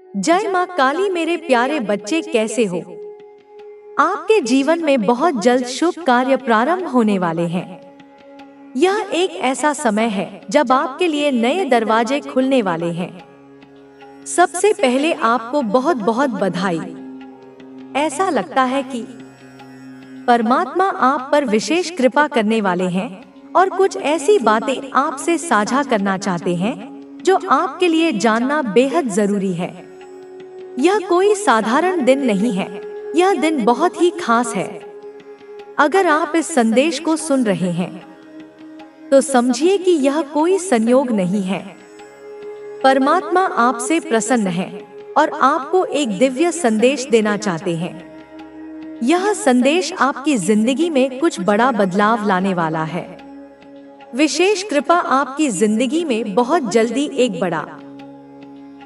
जय माँ काली। मेरे प्यारे बच्चे कैसे हो? आपके जीवन में बहुत जल्द शुभ कार्य प्रारंभ होने वाले हैं। यह एक ऐसा समय है जब आपके लिए नए दरवाजे खुलने वाले हैं। सबसे पहले आपको बहुत बहुत बधाई। ऐसा लगता है कि परमात्मा आप पर विशेष कृपा करने वाले हैं और कुछ ऐसी बातें आपसे साझा करना चाहते हैं जो आपके लिए जानना बेहद जरूरी है। यह कोई साधारण दिन नहीं है, यह दिन बहुत ही खास है। अगर आप इस संदेश को सुन रहे हैं तो समझिए कि यह कोई संयोग नहीं है। परमात्मा आपसे प्रसन्न है और आपको एक दिव्य संदेश देना चाहते हैं। यह संदेश आपकी जिंदगी में कुछ बड़ा बदलाव लाने वाला है। विशेष कृपा आपकी जिंदगी में बहुत जल्दी एक बड़ा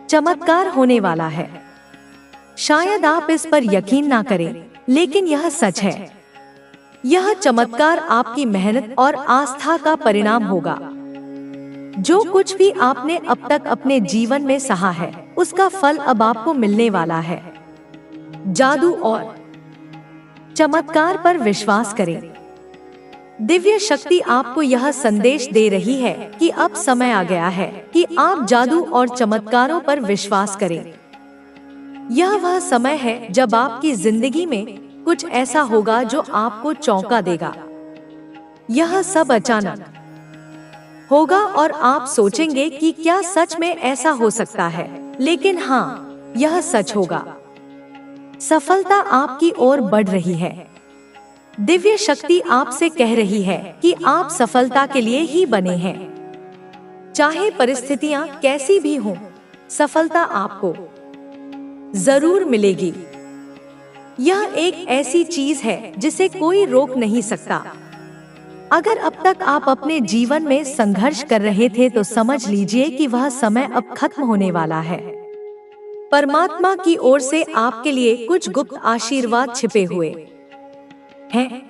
चमत्कार होने वाला है। शायद आप इस पर यकीन ना करें, लेकिन यह सच है। यह चमत्कार आपकी मेहनत और आस्था का परिणाम होगा। जो कुछ भी आपने अब तक अपने जीवन में सहा है, उसका फल अब आपको मिलने वाला है। जादू और चमत्कार पर विश्वास करें। दिव्य शक्ति आपको यह संदेश दे रही है कि अब समय आ गया है कि आप जादू और चमत्कारों पर विश्वास करें। यह वह समय है जब आपकी जिंदगी में कुछ ऐसा होगा जो आपको चौंका देगा। यह सब अचानक होगा और आप सोचेंगे कि क्या सच में ऐसा हो सकता है, लेकिन हाँ, यह सच होगा। सफलता आपकी ओर बढ़ रही है। दिव्य शक्ति आपसे कह रही है कि आप सफलता के लिए ही बने हैं। चाहे परिस्थितियां कैसी भी हों, सफलता आपको जरूर मिलेगी। यह एक ऐसी चीज है जिसे कोई रोक नहीं सकता। अगर अब तक आप अपने जीवन में संघर्ष कर रहे थे तो समझ लीजिए कि वह समय अब खत्म होने वाला है। परमात्मा की ओर से आपके लिए कुछ गुप्त आशीर्वाद छिपे हुए हैं।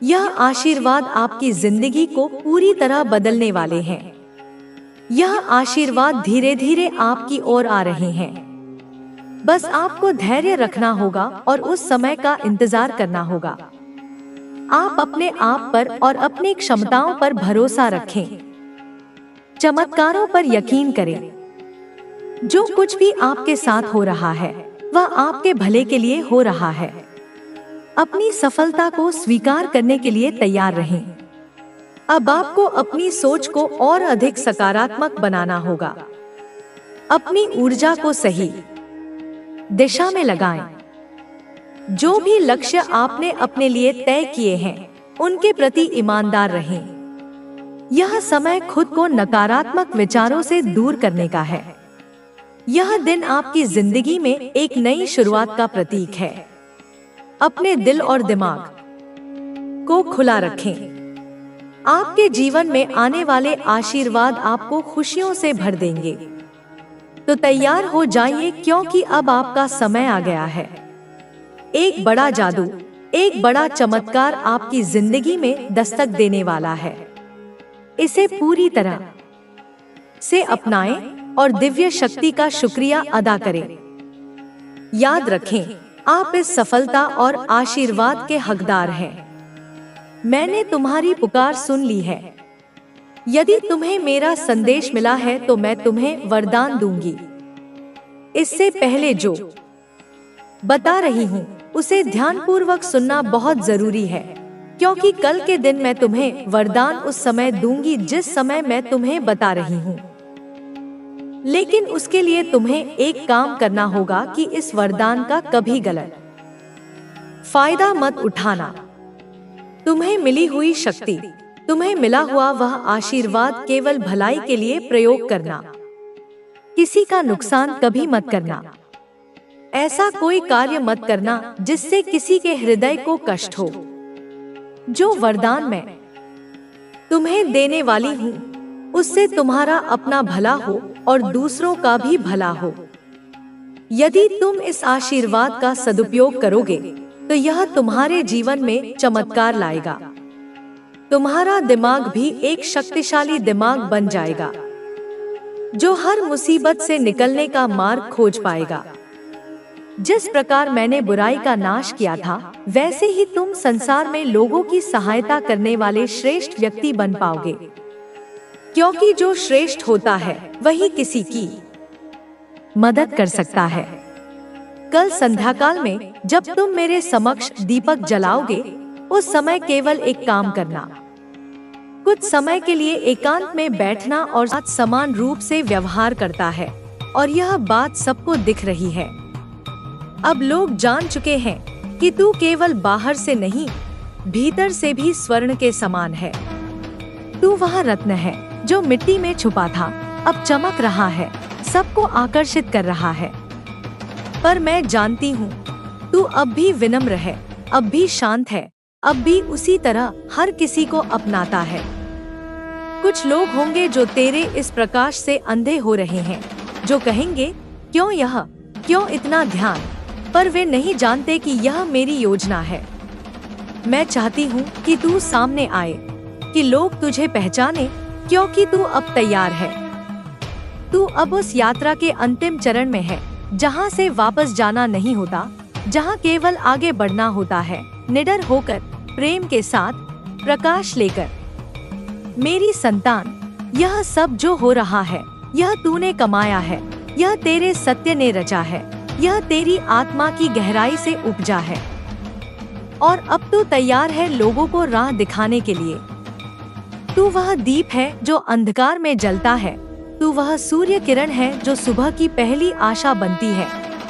यह आशीर्वाद आपकी जिंदगी को पूरी तरह बदलने वाले हैं। यह आशीर्वाद धीरे धीरे आपकी ओर आ रहे हैं। बस आपको धैर्य रखना होगा और उस समय का इंतजार करना होगा। आप अपने आप पर और अपनी क्षमताओं पर भरोसा रखें। चमत्कारों पर यकीन करें। जो कुछ भी आपके साथ हो रहा है, वह आपके भले के लिए हो रहा है। अपनी सफलता को स्वीकार करने के लिए तैयार रहें। अब आपको अपनी सोच को और अधिक सकारात्मक बनाना होगा। अपनी ऊर्जा को सही दिशा में लगाएं। जो भी लक्ष्य आपने अपने लिए तय किए हैं, उनके प्रति ईमानदार रहें। यह समय खुद को नकारात्मक विचारों से दूर करने का है। यह दिन आपकी जिंदगी में एक नई शुरुआत का प्रतीक है। अपने दिल और दिमाग को खुला रखें। आपके जीवन में आने वाले आशीर्वाद आपको खुशियों से भर देंगे। तो तैयार हो जाइए, क्योंकि अब आपका समय आ गया है। एक बड़ा जादू, एक बड़ा चमत्कार आपकी जिंदगी में दस्तक देने वाला है। इसे पूरी तरह से अपनाएं और दिव्य शक्ति का शुक्रिया अदा करें। याद रखें, आप इस सफलता और आशीर्वाद के हकदार हैं। मैंने तुम्हारी पुकार सुन ली है। यदि तुम्हें मेरा संदेश मिला है तो मैं तुम्हें वरदान दूंगी। इससे पहले जो बता रही हूँ उसे ध्यानपूर्वक सुनना बहुत जरूरी है, क्योंकि कल के दिन मैं तुम्हें वरदान उस समय दूंगी जिस समय मैं तुम्हें बता रही हूँ। लेकिन उसके लिए तुम्हें एक काम करना होगा कि इस वरदान का कभी गलत फायदा मत उठाना। तुम्हें मिली हुई शक्ति, तुम्हें मिला हुआ वह आशीर्वाद केवल भलाई के लिए प्रयोग करना। किसी का नुकसान कभी मत करना। ऐसा कोई कार्य मत करना जिससे किसी के हृदय को कष्ट हो। जो वरदान मैं तुम्हें देने वाली हूँ, उससे तुम्हारा अपना भला हो और दूसरों का भी भला हो। यदि तुम इस आशीर्वाद का सदुपयोग करोगे तो यह तुम्हारे जीवन में चमत्कार लाएगा। तुम्हारा दिमाग भी एक शक्तिशाली दिमाग बन जाएगा। जो हर मुसीबत से निकलने का मार्ग खोज पाएगा। जिस प्रकार मैंने बुराई का नाश किया था, वैसे ही तुम संसार में लोगों की सहायता करने वाले श्रेष्ठ व्यक्ति बन पाओगे, क्योंकि जो श्रेष्ठ होता है वही किसी की मदद कर सकता है। कल संध्याकाल में जब तुम मेरे समक्ष दीपक जलाओगे, उस समय केवल एक काम करना, कुछ समय के लिए एकांत में बैठना और समान रूप से व्यवहार करता है, और यह बात सबको दिख रही है। अब लोग जान चुके हैं कि तू केवल बाहर से नहीं, भीतर से भी स्वर्ण के समान है। तू वह रत्न है जो मिट्टी में छुपा था, अब चमक रहा है, सबको आकर्षित कर रहा है। पर मैं जानती हूँ, तू अब भी विनम्र है, अब भी शांत है, अब भी उसी तरह हर किसी को अपनाता है। कुछ लोग होंगे जो तेरे इस प्रकाश से अंधे हो रहे हैं, जो कहेंगे क्यों यह, क्यों इतना ध्यान, पर वे नहीं जानते कि यह मेरी योजना है। मैं चाहती हूँ कि तू सामने आए, कि लोग तुझे पहचाने, क्योंकि तू अब तैयार है। तू अब उस यात्रा के अंतिम चरण में है, जहाँ से वापस जाना नहीं होता, जहाँ केवल आगे बढ़ना होता है, निडर होकर, प्रेम के साथ, प्रकाश लेकर। मेरी संतान, यह सब जो हो रहा है, यह तूने कमाया है, यह तेरे सत्य ने रचा है, यह तेरी आत्मा की गहराई से उपजा है, और अब तू तैयार है लोगों को राह दिखाने के लिए। तू वह दीप है जो अंधकार में जलता है, तू वह सूर्य किरण है जो सुबह की पहली आशा बनती है,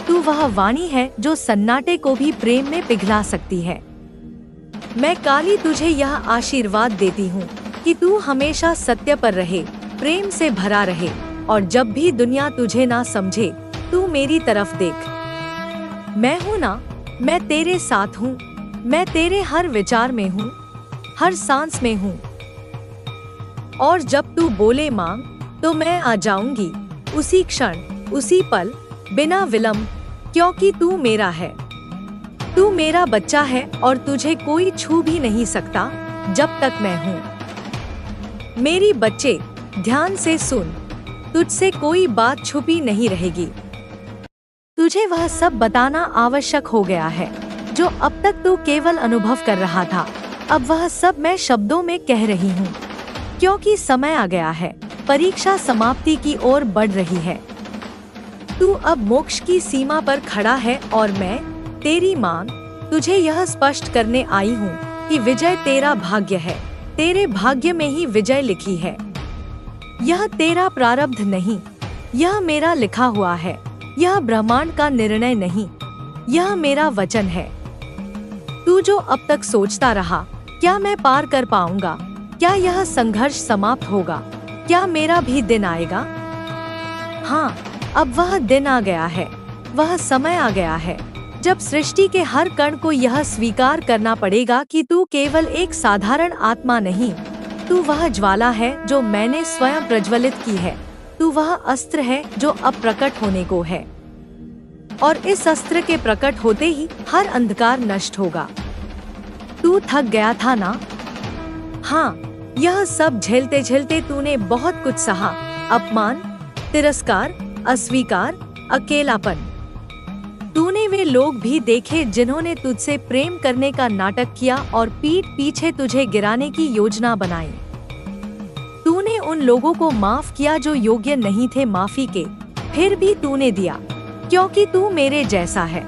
तू वह वाणी है जो सन्नाटे को भी प्रेम में पिघला सकती है। मैं काली तुझे यह आशीर्वाद देती हूँ कि तू हमेशा सत्य पर रहे, प्रेम से भरा रहे, और जब भी दुनिया तुझे ना समझे, तू मेरी तरफ देख। मैं हूँ ना, मैं तेरे साथ हूँ, मैं तेरे हर विचार में हूँ, हर सांस में हूँ। और जब तू बोले मांग, तो मैं आ जाऊंगी, उसी क्षण, उसी पल, बिना विलंब, क्योंकि तू मेरा है। तू मेरा बच्चा है और तुझे कोई छू भी नहीं सकता जब तक मैं हूँ। मेरी बच्चे, ध्यान से सुन, तुझसे कोई बात छुपी नहीं रहेगी। तुझे वह सब बताना आवश्यक हो गया है जो अब तक तू केवल अनुभव कर रहा था। अब वह सब मैं शब्दों में कह रही हूँ, क्योंकि समय आ गया है, परीक्षा समाप्ति की ओर बढ़ रही है। तू अब मोक्ष की सीमा पर खड़ा है और मैं, तेरी मांग, तुझे यह स्पष्ट करने आई हूँ कि विजय तेरा भाग्य है, तेरे भाग्य में ही विजय लिखी है। यह तेरा प्रारब्ध नहीं, यह मेरा लिखा हुआ है, यह ब्रह्मांड का निर्णय नहीं, यह मेरा वचन है। तू जो अब तक सोचता रहा, क्या मैं पार कर पाऊंगा, क्या यह संघर्ष समाप्त होगा, क्या मेरा भी दिन आएगा? हाँ, अब वह दिन आ गया है, वह समय आ गया है जब सृष्टि के हर कण को यह स्वीकार करना पड़ेगा कि तू केवल एक साधारण आत्मा नहीं, तू वह ज्वाला है जो मैंने स्वयं प्रज्वलित की है, तू वह अस्त्र है जो अब प्रकट होने को है, और इस अस्त्र के प्रकट होते ही हर अंधकार नष्ट होगा। तू थक गया था ना? हाँ, यह सब झेलते झेलते तूने बहुत कुछ सहा, अपमान, तिरस्कार, अस्वीकार, अकेलापन। तूने वे लोग भी देखे जिन्होंने तुझसे प्रेम करने का नाटक किया और पीठ पीछे तुझे गिराने की योजना बनाई। तूने उन लोगों को माफ किया जो योग्य नहीं थे माफी के, फिर भी तूने दिया, क्योंकि तू मेरे जैसा है।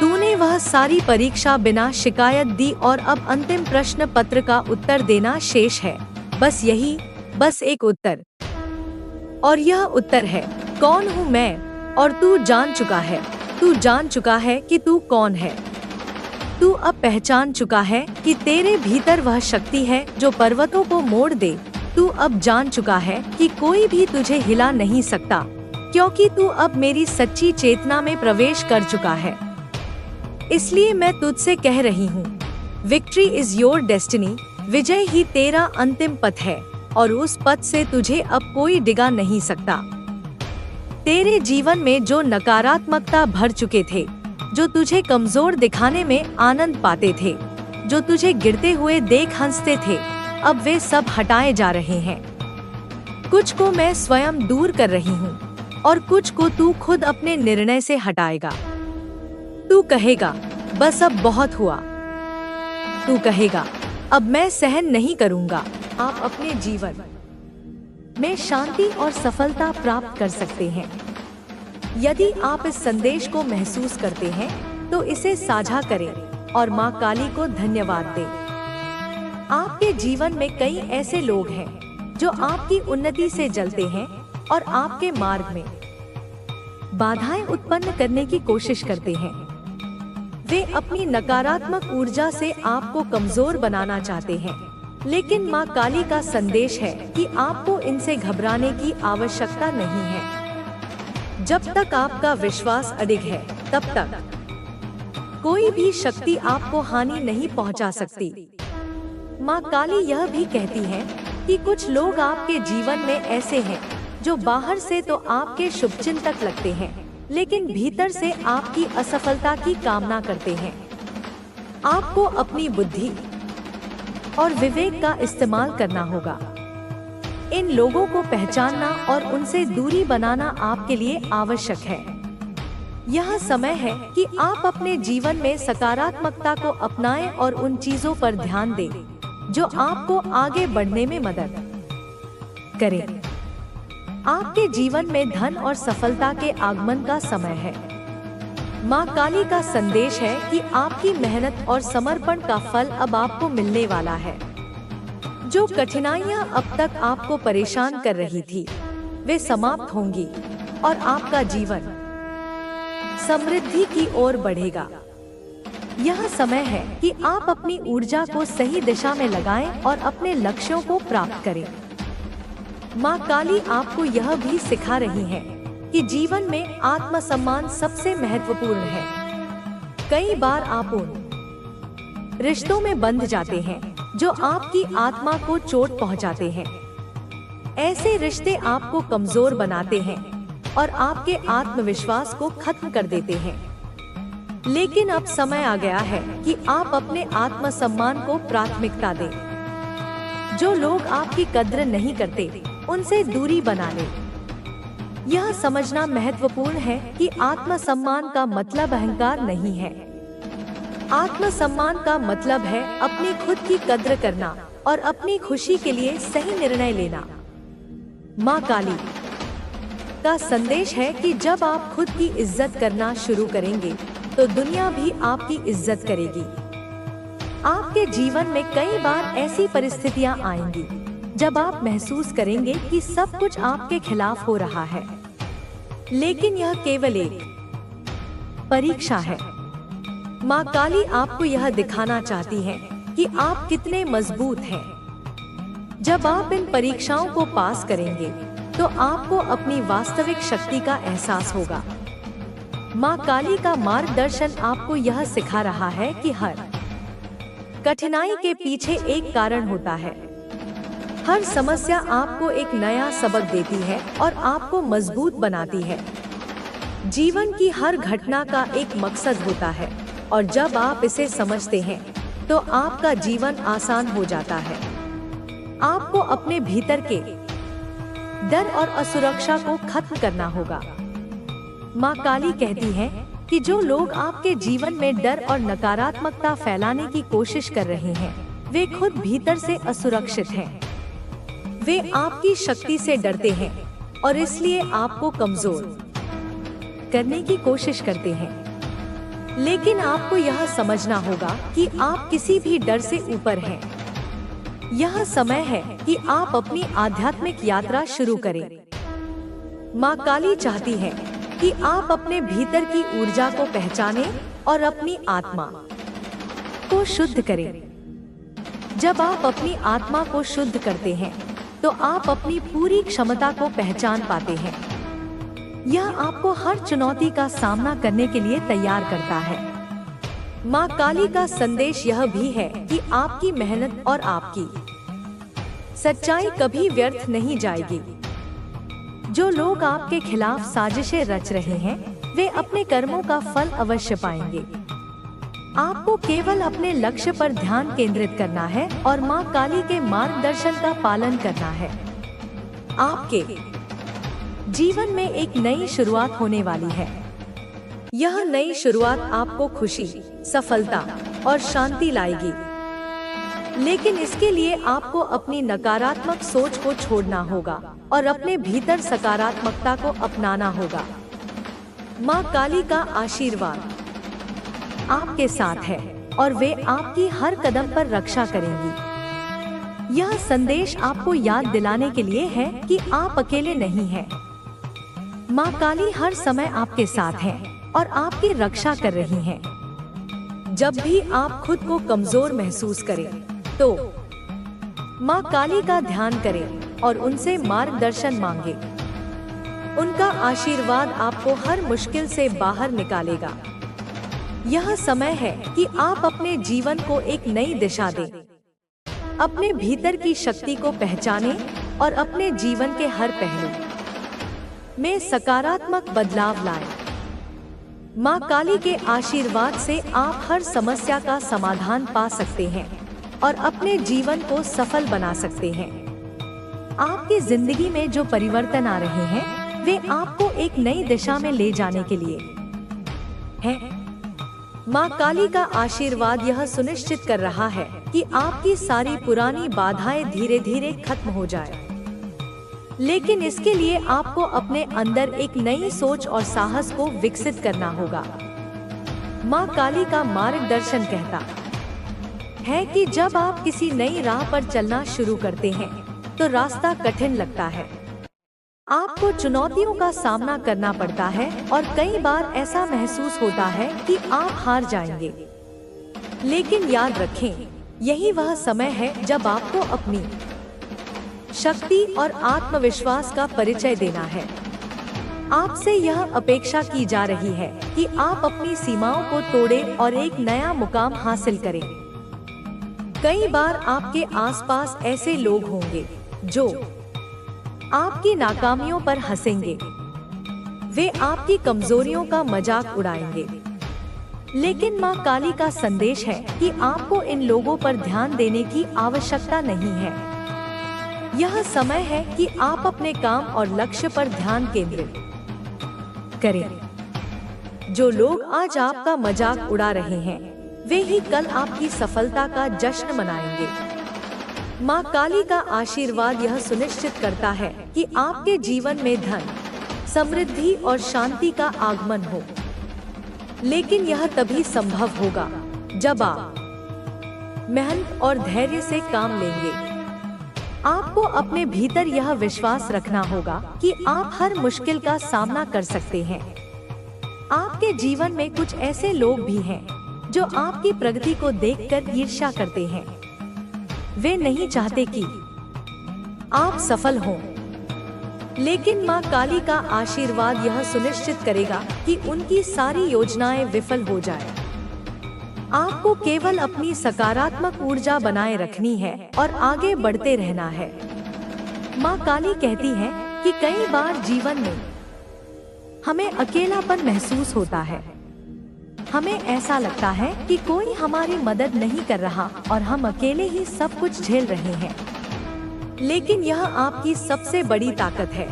तूने वह सारी परीक्षा बिना शिकायत दी और अब अंतिम प्रश्न पत्र का उत्तर देना शेष है। बस यही, बस एक उत्तर। और यह उत्तर है, कौन हूँ मैं? और तू जान चुका है, तू जान चुका है कि तू कौन है। तू अब पहचान चुका है कि तेरे भीतर वह शक्ति है जो पर्वतों को मोड़ दे। तू अब जान चुका है कि कोई भी तुझे हिला नहीं सकता, क्योंकि तू अब मेरी सच्ची चेतना में प्रवेश कर चुका है। इसलिए मैं तुझसे कह रही हूँ, विक्ट्री इज योर डेस्टिनी, विजय ही तेरा अंतिम पथ है, और उस पथ से तुझे अब कोई डिगा नहीं सकता। तेरे जीवन में जो नकारात्मकता भर चुके थे, जो तुझे कमजोर दिखाने में आनंद पाते थे, जो तुझे गिरते हुए देख हंसते थे, अब वे सब हटाए जा रहे हैं। कुछ को मैं स्वयं दूर कर रही हूँ और कुछ को तू खुद अपने निर्णय से हटाएगा। तू कहेगा बस अब बहुत हुआ। तू कहेगा अब मैं सहन नहीं करूँगा। आप अपने जीवन में शांति और सफलता प्राप्त कर सकते हैं। यदि आप इस संदेश को महसूस करते हैं तो इसे साझा करें और माँ काली को धन्यवाद दें। आपके जीवन में कई ऐसे लोग हैं जो आपकी उन्नति से जलते हैं और आपके मार्ग में बाधाएं उत्पन्न करने की कोशिश करते हैं। वे अपनी नकारात्मक ऊर्जा से आपको कमजोर बनाना चाहते हैं, लेकिन माँ काली का संदेश है कि आपको इनसे घबराने की आवश्यकता नहीं है। जब तक आपका विश्वास अडिग है, तब तक कोई भी शक्ति आपको हानि नहीं पहुंचा सकती। माँ काली यह भी कहती है कि कुछ लोग आपके जीवन में ऐसे हैं जो बाहर से तो आपके शुभचिंतक लगते हैं, लेकिन भीतर से आपकी असफलता की कामना करते हैं। आपको अपनी बुद्धि और विवेक का इस्तेमाल करना होगा। इन लोगों को पहचानना और उनसे दूरी बनाना आपके लिए आवश्यक है। यह समय है कि आप अपने जीवन में सकारात्मकता को अपनाएं और उन चीजों पर ध्यान दें जो आपको आगे बढ़ने में मदद करें। आपके जीवन में धन और सफलता के आगमन का समय है। माँ काली का संदेश है कि आपकी मेहनत और समर्पण का फल अब आपको मिलने वाला है। जो कठिनाइयाँ अब तक आपको परेशान कर रही थी, वे समाप्त होंगी और आपका जीवन समृद्धि की ओर बढ़ेगा। यह समय है कि आप अपनी ऊर्जा को सही दिशा में लगाएं और अपने लक्ष्यों को प्राप्त करें। माँ काली आपको यह भी सिखा रही है कि जीवन में आत्मसम्मान सबसे महत्वपूर्ण है। कई बार आप उन रिश्तों में बंध जाते हैं जो आपकी आत्मा को चोट पहुंचाते हैं। ऐसे रिश्ते आपको कमजोर बनाते हैं और आपके आत्मविश्वास को खत्म कर देते हैं। लेकिन अब समय आ गया है कि आप अपने आत्मसम्मान को प्राथमिकता दें। जो लोग आपकी कद्र नहीं करते, उनसे दूरी बना लें। यह समझना महत्वपूर्ण है कि आत्मसम्मान का मतलब अहंकार नहीं है। आत्मसम्मान का मतलब है अपनी खुद की कद्र करना और अपनी खुशी के लिए सही निर्णय लेना। माँ काली का संदेश है कि जब आप खुद की इज्जत करना शुरू करेंगे तो दुनिया भी आपकी इज्जत करेगी। आपके जीवन में कई बार ऐसी परिस्थितियां आएंगी जब आप महसूस करेंगे कि सब कुछ आपके खिलाफ हो रहा है, लेकिन यह केवल एक परीक्षा है। माँ काली आपको यह दिखाना चाहती है कि आप कितने मजबूत हैं। जब आप इन परीक्षाओं को पास करेंगे तो आपको अपनी वास्तविक शक्ति का एहसास होगा। माँ काली का मार्गदर्शन आपको यह सिखा रहा है कि हर कठिनाई के पीछे एक कारण होता है। हर समस्या आपको एक नया सबक देती है और आपको मजबूत बनाती है। जीवन की हर घटना का एक मकसद होता है और जब आप इसे समझते हैं तो आपका जीवन आसान हो जाता है। आपको अपने भीतर के डर और असुरक्षा को खत्म करना होगा। माँ काली कहती है कि जो लोग आपके जीवन में डर और नकारात्मकता फैलाने की कोशिश कर रहे हैं, वे खुद भीतर से असुरक्षित हैं। वे आपकी शक्ति से डरते हैं और इसलिए आपको कमजोर करने की कोशिश करते हैं। लेकिन आपको यह समझना होगा कि आप किसी भी डर से ऊपर हैं। यह समय है कि आप अपनी आध्यात्मिक यात्रा शुरू करें। माँ काली चाहती है कि आप अपने भीतर की ऊर्जा को पहचानें और अपनी आत्मा को शुद्ध करें। जब आप अपनी आत्मा को शुद्ध करते हैं तो आप अपनी पूरी क्षमता को पहचान पाते हैं। यह आपको हर चुनौती का सामना करने के लिए तैयार करता है। माँ काली का संदेश यह भी है कि आपकी मेहनत और आपकी सच्चाई कभी व्यर्थ नहीं जाएगी। जो लोग आपके खिलाफ साजिशें रच रहे हैं, वे अपने कर्मों का फल अवश्य पाएंगे। आपको केवल अपने लक्ष्य पर ध्यान केंद्रित करना है और माँ काली के मार्गदर्शन का पालन करना है। आपके जीवन में एक नई शुरुआत होने वाली है। यह नई शुरुआत आपको खुशी, सफलता और शांति लाएगी। लेकिन इसके लिए आपको अपनी नकारात्मक सोच को छोड़ना होगा और अपने भीतर सकारात्मकता को अपनाना होगा। माँ काली का आशीर्वाद आपके साथ है और वे आपकी हर कदम पर रक्षा करेंगी। यह संदेश आपको याद दिलाने के लिए है कि आप अकेले नहीं हैं। माँ काली हर समय आपके साथ हैं और आपकी रक्षा कर रही हैं। जब भी आप खुद को कमजोर महसूस करें, तो माँ काली का ध्यान करें और उनसे मार्गदर्शन मांगे। उनका आशीर्वाद आपको हर मुश्किल से बाहर निकालेगा। यह समय है कि आप अपने जीवन को एक नई दिशा दें। अपने भीतर की शक्ति को पहचानें और अपने जीवन के हर पहलू में सकारात्मक बदलाव लाएं। माँ काली के आशीर्वाद से आप हर समस्या का समाधान पा सकते हैं और अपने जीवन को सफल बना सकते हैं। आपकी जिंदगी में जो परिवर्तन आ रहे हैं, वे आपको एक नई दिशा में ले जाने के लिए हैं। माँ काली का आशीर्वाद यह सुनिश्चित कर रहा है कि आपकी सारी पुरानी बाधाएं धीरे धीरे खत्म हो जाए। लेकिन इसके लिए आपको अपने अंदर एक नई सोच और साहस को विकसित करना होगा। माँ काली का मार्गदर्शन कहता है कि जब आप किसी नई राह पर चलना शुरू करते हैं, तो रास्ता कठिन लगता है। आपको चुनौतियों का सामना करना पड़ता है और कई बार ऐसा महसूस होता है कि आप हार जाएंगे। लेकिन याद रखें, यही वह समय है जब आपको अपनी शक्ति और आत्मविश्वास का परिचय देना है। आपसे यह अपेक्षा की जा रही है कि आप अपनी सीमाओं को तोड़ें और एक नया मुकाम हासिल करें। कई बार आपके आसपास ऐसे लोग होंगे जो आपकी नाकामियों पर हंसेंगे। वे आपकी कमजोरियों का मजाक उड़ाएंगे। लेकिन माँ काली का संदेश है कि आपको इन लोगों पर ध्यान देने की आवश्यकता नहीं है। यह समय है कि आप अपने काम और लक्ष्य पर ध्यान केंद्रित करें। जो लोग आज आपका मजाक उड़ा रहे हैं, वे ही कल आपकी सफलता का जश्न मनाएंगे। माँ काली का आशीर्वाद यह सुनिश्चित करता है कि आपके जीवन में धन, समृद्धि और शांति का आगमन हो। लेकिन यह तभी संभव होगा जब आप मेहनत और धैर्य से काम लेंगे। आपको अपने भीतर यह विश्वास रखना होगा कि आप हर मुश्किल का सामना कर सकते हैं। आपके जीवन में कुछ ऐसे लोग भी हैं जो आपकी प्रगति को देखकर ईर्ष्या करते हैं। वे नहीं चाहते कि आप सफल हों। लेकिन माँ काली का आशीर्वाद यह सुनिश्चित करेगा कि उनकी सारी योजनाएं विफल हो जाए। आपको केवल अपनी सकारात्मक ऊर्जा बनाए रखनी है और आगे बढ़ते रहना है। माँ काली कहती है कि कई बार जीवन में हमें अकेलापन महसूस होता है। हमें ऐसा लगता है कि कोई हमारी मदद नहीं कर रहा और हम अकेले ही सब कुछ झेल रहे हैं। लेकिन यह आपकी सबसे बड़ी ताकत है।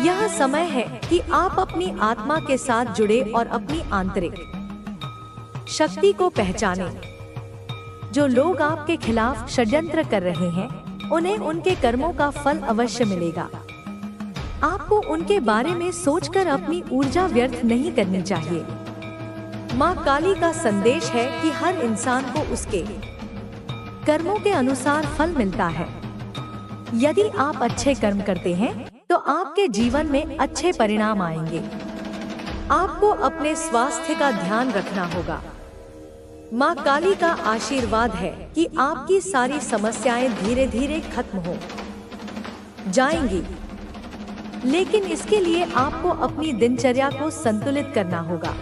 यह समय है कि आप अपनी आत्मा के साथ जुड़े और अपनी आंतरिक शक्ति को पहचानें। जो लोग आपके खिलाफ षड्यंत्र कर रहे हैं, उन्हें उनके कर्मों का फल अवश्य मिलेगा। आपको उनके बारे में सोचकर अपनी ऊर्जा व्यर्थ नहीं करनी चाहिए। माँ काली का संदेश है कि हर इंसान को उसके कर्मों के अनुसार फल मिलता है। यदि आप अच्छे कर्म करते हैं, तो आपके जीवन में अच्छे परिणाम आएंगे। आपको अपने स्वास्थ्य का ध्यान रखना होगा। माँ काली का आशीर्वाद है कि आपकी सारी समस्याएं धीरे धीरे खत्म हो जाएंगी। लेकिन इसके लिए आपको अपनी दिनचर्या को संतुलित करना होगा।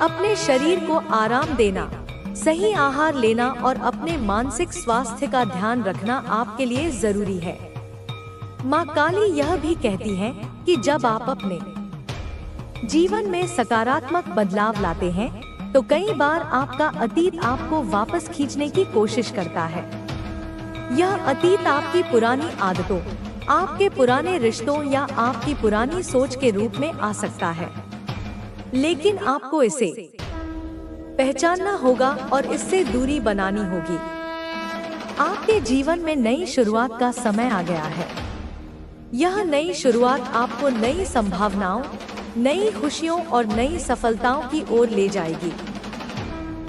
अपने शरीर को आराम देना, सही आहार लेना और अपने मानसिक स्वास्थ्य का ध्यान रखना आपके लिए जरूरी है। माँ काली यह भी कहती है कि जब आप अपने जीवन में सकारात्मक बदलाव लाते हैं, तो कई बार आपका अतीत आपको वापस खींचने की कोशिश करता है। यह अतीत आपकी पुरानी आदतों, आपके पुराने रिश्तों या आपकी पुरानी सोच के रूप में आ सकता है, लेकिन आपको इसे पहचानना होगा और इससे दूरी बनानी होगी। आपके जीवन में नई शुरुआत का समय आ गया है। यह नई शुरुआत आपको नई संभावनाओं, नई खुशियों और नई सफलताओं की ओर ले जाएगी।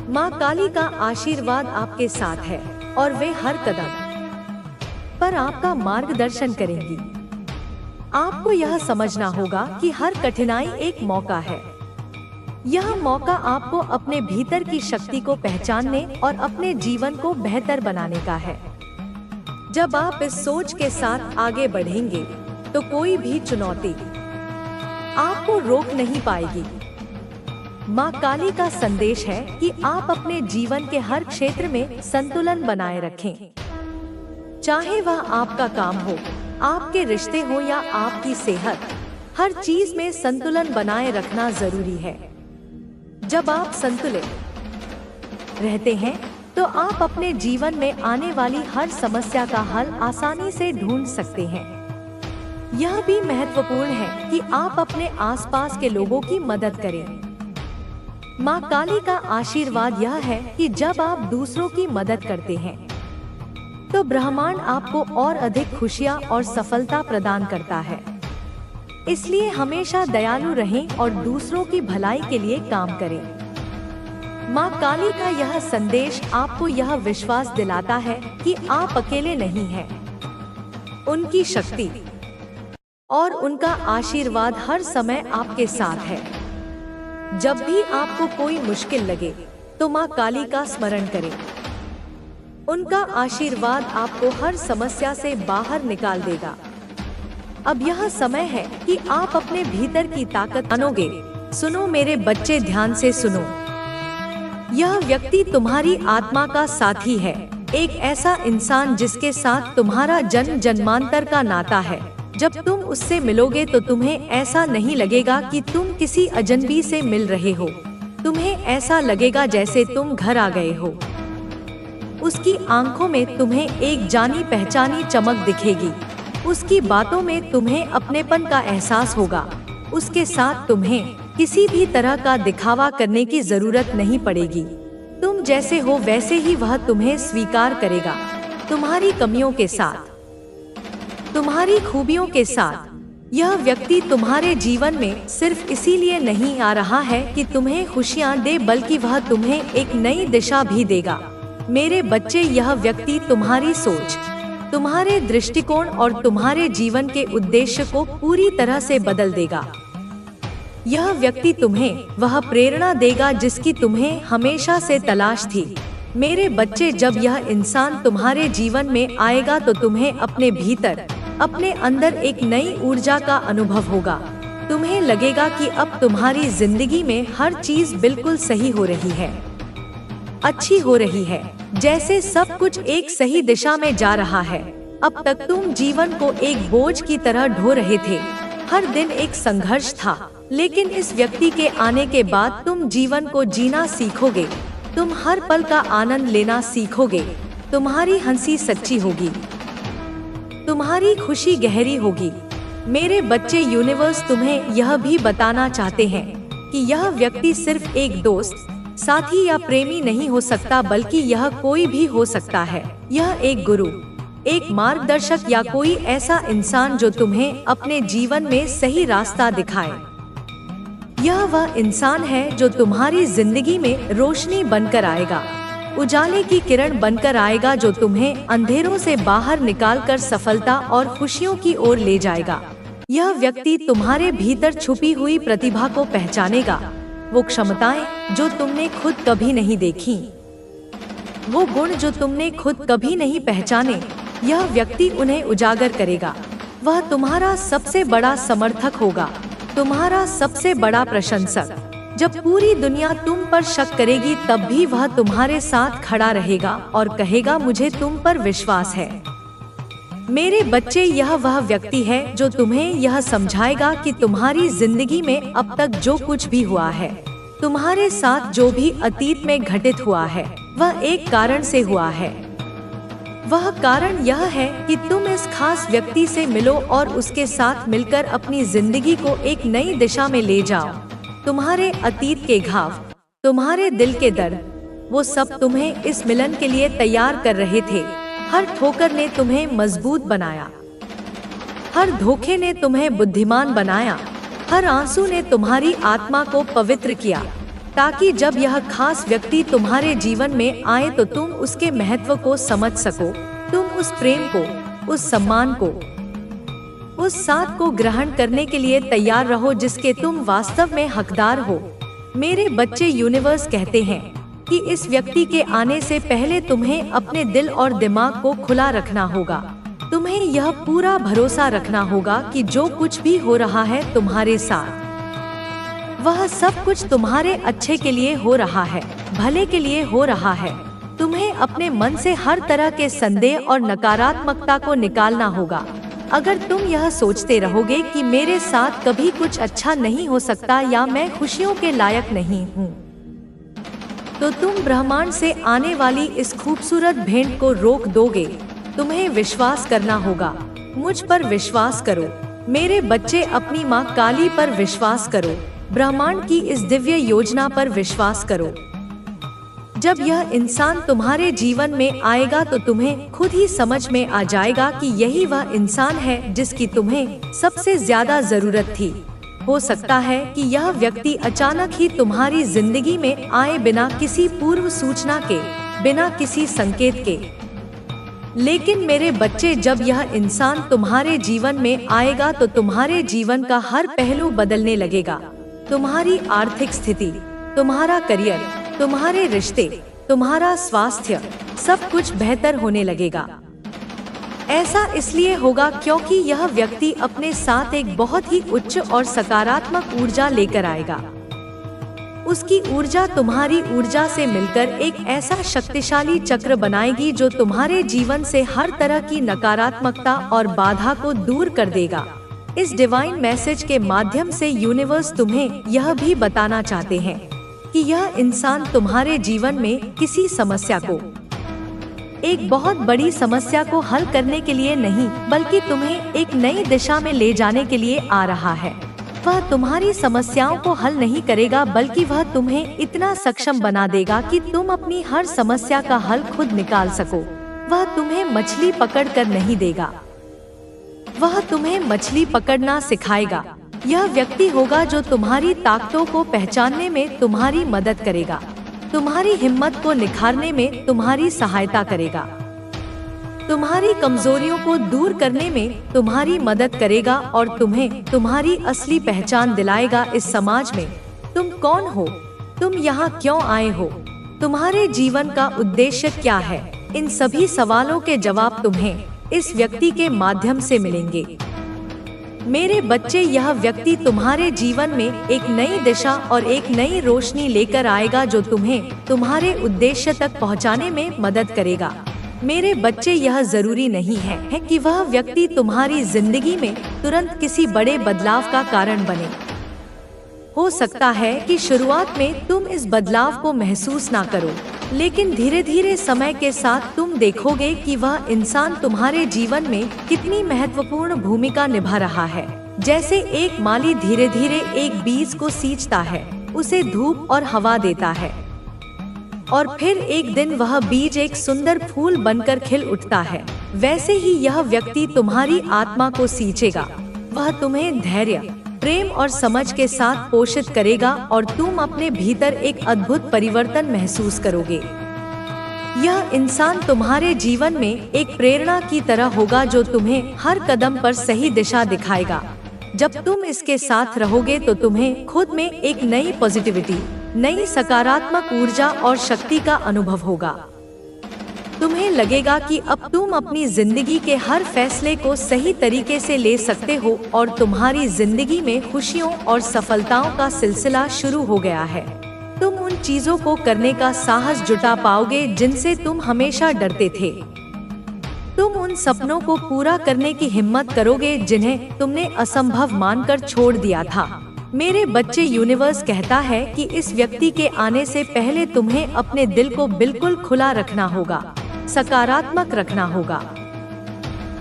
माँ काली का आशीर्वाद आपके साथ है और वे हर कदम पर आपका मार्गदर्शन करेंगी। आपको यह समझना होगा कि हर कठिनाई एक मौका है। यह मौका आपको अपने भीतर की शक्ति को पहचानने और अपने जीवन को बेहतर बनाने का है। जब आप इस सोच के साथ आगे बढ़ेंगे तो कोई भी चुनौती आपको रोक नहीं पाएगी। माँ काली का संदेश है कि आप अपने जीवन के हर क्षेत्र में संतुलन बनाए रखें, चाहे वह आपका काम हो, आपके रिश्ते हो या आपकी सेहत। हर चीज में संतुलन बनाए रखना जरूरी है। जब आप संतुलित रहते हैं तो आप अपने जीवन में आने वाली हर समस्या का हल आसानी से ढूंढ सकते हैं। यह भी महत्वपूर्ण है कि आप अपने आसपास के लोगों की मदद करें। माँ काली का आशीर्वाद यह है कि जब आप दूसरों की मदद करते हैं तो ब्रह्मांड आपको और अधिक खुशियाँ और सफलता प्रदान करता है। इसलिए हमेशा दयालु रहें और दूसरों की भलाई के लिए काम करें। माँ काली का यह संदेश आपको यह विश्वास दिलाता है कि आप अकेले नहीं हैं। उनकी शक्ति और उनका आशीर्वाद हर समय आपके साथ है। जब भी आपको कोई मुश्किल लगे तो माँ काली का स्मरण करें। उनका आशीर्वाद आपको हर समस्या से बाहर निकाल देगा। अब यह समय है कि आप अपने भीतर की ताकत जानोगे। सुनो मेरे बच्चे, ध्यान से सुनो। यह व्यक्ति तुम्हारी आत्मा का साथी है, एक ऐसा इंसान जिसके साथ तुम्हारा जन्म जन्मांतर का नाता है। जब तुम उससे मिलोगे तो तुम्हें ऐसा नहीं लगेगा कि तुम किसी अजनबी से मिल रहे हो। तुम्हें ऐसा लगेगा जैसे तुम घर आ गए हो। उसकी आंखों में तुम्हें एक जानी पहचानी चमक दिखेगी। उसकी बातों में तुम्हें अपनेपन का एहसास होगा। उसके साथ तुम्हें किसी भी तरह का दिखावा करने की जरूरत नहीं पड़ेगी। तुम जैसे हो वैसे ही वह तुम्हें स्वीकार करेगा, तुम्हारी कमियों के साथ, तुम्हारी खूबियों के साथ। यह व्यक्ति तुम्हारे जीवन में सिर्फ इसीलिए नहीं आ रहा है कि तुम्हें खुशियां दे, बल्कि वह तुम्हें एक नई दिशा भी देगा। मेरे बच्चे, यह व्यक्ति तुम्हारी सोच, तुम्हारे दृष्टिकोण और तुम्हारे जीवन के उद्देश्य को पूरी तरह से बदल देगा। यह व्यक्ति तुम्हें वह प्रेरणा देगा जिसकी तुम्हें हमेशा से तलाश थी। मेरे बच्चे, जब यह इंसान तुम्हारे जीवन में आएगा तो तुम्हें अपने भीतर, अपने अंदर एक नई ऊर्जा का अनुभव होगा। तुम्हें लगेगा कि अब तुम्हारी जिंदगी में हर चीज बिल्कुल सही हो रही है, अच्छी हो रही है, जैसे सब कुछ एक सही दिशा में जा रहा है। अब तक तुम जीवन को एक बोझ की तरह ढो रहे थे, हर दिन एक संघर्ष था, लेकिन इस व्यक्ति के आने के बाद तुम जीवन को जीना सीखोगे। तुम हर पल का आनंद लेना सीखोगे। तुम्हारी हंसी सच्ची होगी, तुम्हारी खुशी गहरी होगी। मेरे बच्चे, यूनिवर्स तुम्हें यह भी बताना चाहते हैं कि यह व्यक्ति सिर्फ एक दोस्त, साथी या प्रेमी नहीं हो सकता, बल्कि यह कोई भी हो सकता है। यह एक गुरु, एक मार्गदर्शक या कोई ऐसा इंसान जो तुम्हें अपने जीवन में सही रास्ता दिखाए। यह वह इंसान है जो तुम्हारी जिंदगी में रोशनी बनकर आएगा, उजाले की किरण बनकर आएगा, जो तुम्हें अंधेरों से बाहर निकालकर सफलता और खुशियों की ओर ले जाएगा। यह व्यक्ति तुम्हारे भीतर छुपी हुई प्रतिभा को पहचानेगा, वो क्षमताएं जो तुमने खुद कभी नहीं देखी, वो गुण जो तुमने खुद कभी नहीं पहचाने, यह व्यक्ति उन्हें उजागर करेगा। वह तुम्हारा सबसे बड़ा समर्थक होगा, तुम्हारा सबसे बड़ा प्रशंसक। जब पूरी दुनिया तुम पर शक करेगी तब भी वह तुम्हारे साथ खड़ा रहेगा और कहेगा, मुझे तुम पर विश्वास है। मेरे बच्चे, यह वह व्यक्ति है जो तुम्हें यह समझाएगा कि तुम्हारी जिंदगी में अब तक जो कुछ भी हुआ है, तुम्हारे साथ जो भी अतीत में घटित हुआ है, वह एक कारण से हुआ है। वह कारण यह है कि तुम इस खास व्यक्ति से मिलो और उसके साथ मिलकर अपनी जिंदगी को एक नई दिशा में ले जाओ। तुम्हारे अतीत के घाव, तुम्हारे दिल के दर्द, वो सब तुम्हें इस मिलन के लिए तैयार कर रहे थे। हर ठोकर ने तुम्हें मजबूत बनाया, हर धोखे ने तुम्हें बुद्धिमान बनाया, हर आंसू ने तुम्हारी आत्मा को पवित्र किया, ताकि जब यह खास व्यक्ति तुम्हारे जीवन में आए तो तुम उसके महत्व को समझ सको। तुम उस प्रेम को, उस सम्मान को, उस साथ को ग्रहण करने के लिए तैयार रहो जिसके तुम वास्तव में हकदार हो। मेरे बच्चे, यूनिवर्स कहते हैं कि इस व्यक्ति के आने से पहले तुम्हें अपने दिल और दिमाग को खुला रखना होगा। तुम्हें यह पूरा भरोसा रखना होगा कि जो कुछ भी हो रहा है तुम्हारे साथ, वह सब कुछ तुम्हारे अच्छे के लिए हो रहा है, भले के लिए हो रहा है। तुम्हें अपने मन से हर तरह के संदेह और नकारात्मकता को निकालना होगा। अगर तुम यह सोचते रहोगे कि मेरे साथ कभी कुछ अच्छा नहीं हो सकता या मैं खुशियों के लायक नहीं हूँ, तो तुम ब्रह्मांड से आने वाली इस खूबसूरत भेंट को रोक दोगे। तुम्हें विश्वास करना होगा। मुझ पर विश्वास करो। मेरे बच्चे, अपनी माँ काली पर विश्वास करो। ब्रह्मांड की इस दिव्य योजना पर विश्वास करो। जब यह इंसान तुम्हारे जीवन में आएगा तो तुम्हें खुद ही समझ में आ जाएगा कि यही वह इंसान है जिसकी तुम्हें सबसे ज्यादा जरूरत थी। हो सकता है कि यह व्यक्ति अचानक ही तुम्हारी जिंदगी में आए, बिना किसी पूर्व सूचना के, बिना किसी संकेत के। लेकिन मेरे बच्चे, जब यह इंसान तुम्हारे जीवन में आएगा तो तुम्हारे जीवन का हर पहलू बदलने लगेगा। तुम्हारी आर्थिक स्थिति, तुम्हारा करियर, तुम्हारे रिश्ते, तुम्हारा स्वास्थ्य, सब कुछ बेहतर होने लगेगा। ऐसा इसलिए होगा क्योंकि यह व्यक्ति अपने साथ एक बहुत ही उच्च और सकारात्मक ऊर्जा लेकर आएगा। उसकी ऊर्जा तुम्हारी ऊर्जा से मिलकर एक ऐसा शक्तिशाली चक्र बनाएगी जो तुम्हारे जीवन से हर तरह की नकारात्मकता और बाधा को दूर कर देगा। इस डिवाइन मैसेज के माध्यम से यूनिवर्स तुम्हें यह भी बताना चाहते हैं कि यह इंसान तुम्हारे जीवन में किसी समस्या को, एक बहुत बड़ी समस्या को हल करने के लिए नहीं, बल्कि तुम्हें एक नई दिशा में ले जाने के लिए आ रहा है। वह तुम्हारी समस्याओं को हल नहीं करेगा, बल्कि वह तुम्हें इतना सक्षम बना देगा कि तुम अपनी हर समस्या का हल खुद निकाल सको। वह तुम्हें मछली पकड़कर नहीं देगा, वह तुम्हें मछली पकड़ना सिखाएगा। यह व्यक्ति होगा जो तुम्हारी ताकतों को पहचानने में तुम्हारी मदद करेगा, तुम्हारी हिम्मत को निखारने में तुम्हारी सहायता करेगा, तुम्हारी कमजोरियों को दूर करने में तुम्हारी मदद करेगा और तुम्हें तुम्हारी असली पहचान दिलाएगा। इस समाज में तुम कौन हो, तुम यहाँ क्यों आए हो, तुम्हारे जीवन का उद्देश्य क्या है, इन सभी सवालों के जवाब तुम्हें इस व्यक्ति के माध्यम से मिलेंगे। मेरे बच्चे, यह व्यक्ति तुम्हारे जीवन में एक नई दिशा और एक नई रोशनी लेकर आएगा जो तुम्हें तुम्हारे उद्देश्य तक पहुंचाने में मदद करेगा। मेरे बच्चे, यह जरूरी नहीं है कि वह व्यक्ति तुम्हारी जिंदगी में तुरंत किसी बड़े बदलाव का कारण बने। हो सकता है कि शुरुआत में तुम इस बदलाव को महसूस ना करो, लेकिन धीरे धीरे समय के साथ तुम देखोगे कि वह इंसान तुम्हारे जीवन में कितनी महत्वपूर्ण भूमिका निभा रहा है। जैसे एक माली धीरे धीरे एक बीज को सींचता है, उसे धूप और हवा देता है, और फिर एक दिन वह बीज एक सुंदर फूल बनकर खिल उठता है। वैसे ही यह व्यक्ति तुम्हारी आत्मा को सींचेगा। वह तुम्हें धैर्य, प्रेम और समझ के साथ पोषित करेगा और तुम अपने भीतर एक अद्भुत परिवर्तन महसूस करोगे। यह इंसान तुम्हारे जीवन में एक प्रेरणा की तरह होगा जो तुम्हें हर कदम पर सही दिशा दिखाएगा। जब तुम इसके साथ रहोगे तो तुम्हें खुद में एक नई पॉजिटिविटी, नई सकारात्मक ऊर्जा और शक्ति का अनुभव होगा। तुम्हें लगेगा कि अब तुम अपनी जिंदगी के हर फैसले को सही तरीके से ले सकते हो और तुम्हारी जिंदगी में खुशियों और सफलताओं का सिलसिला शुरू हो गया है। तुम उन चीजों को करने का साहस जुटा पाओगे जिनसे तुम हमेशा डरते थे। तुम उन सपनों को पूरा करने की हिम्मत करोगे जिन्हें तुमने असंभव मानकर छोड़ दिया था। मेरे बच्चे, यूनिवर्स कहता है कि इस व्यक्ति के आने से पहले तुम्हें अपने दिल को बिल्कुल खुला रखना होगा। सकारात्मक रखना होगा।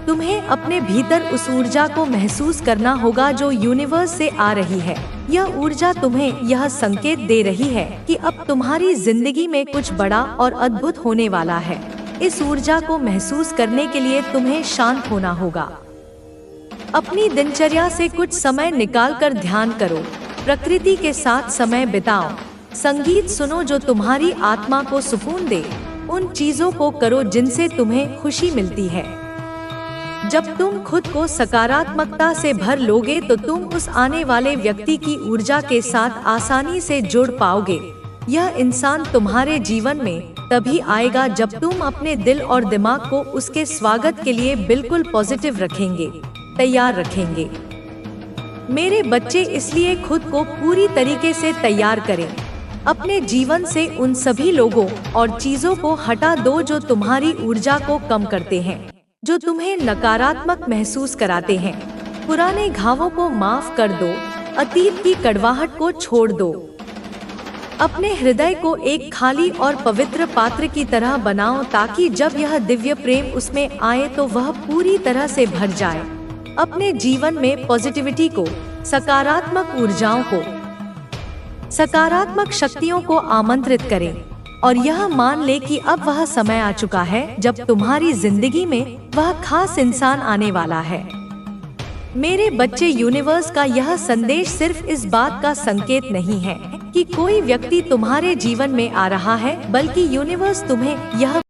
तुम्हें अपने भीतर उस ऊर्जा को महसूस करना होगा जो यूनिवर्स से आ रही है। यह ऊर्जा तुम्हें यह संकेत दे रही है कि अब तुम्हारी जिंदगी में कुछ बड़ा और अद्भुत होने वाला है। इस ऊर्जा को महसूस करने के लिए तुम्हें शांत होना होगा। अपनी दिनचर्या से कुछ समय निकालकर ध्यान करो, प्रकृति के साथ समय बिताओ, संगीत सुनो जो तुम्हारी आत्मा को सुकून दे। उन चीजों को करो जिनसे तुम्हें खुशी मिलती है। जब तुम खुद को सकारात्मकता से भर लोगे तो तुम उस आने वाले व्यक्ति की ऊर्जा के साथ आसानी से जुड़ पाओगे। यह इंसान तुम्हारे जीवन में तभी आएगा जब तुम अपने दिल और दिमाग को उसके स्वागत के लिए बिल्कुल पॉजिटिव रखेंगे, तैयार रखेंगे। मेरे बच्चे, इसलिए खुद को पूरी तरीके से तैयार करें। अपने जीवन से उन सभी लोगों और चीजों को हटा दो जो तुम्हारी ऊर्जा को कम करते हैं, जो तुम्हें नकारात्मक महसूस कराते हैं। पुराने घावों को माफ कर दो, अतीत की कड़वाहट को छोड़ दो। अपने हृदय को एक खाली और पवित्र पात्र की तरह बनाओ ताकि जब यह दिव्य प्रेम उसमें आए तो वह पूरी तरह से भर जाए। अपने जीवन में पॉजिटिविटी को, सकारात्मक ऊर्जाओं को, सकारात्मक शक्तियों को आमंत्रित करें और यह मान ले कि अब वह समय आ चुका है जब तुम्हारी जिंदगी में वह खास इंसान आने वाला है। मेरे बच्चे, यूनिवर्स का यह संदेश सिर्फ इस बात का संकेत नहीं है कि कोई व्यक्ति तुम्हारे जीवन में आ रहा है, बल्कि यूनिवर्स तुम्हें यह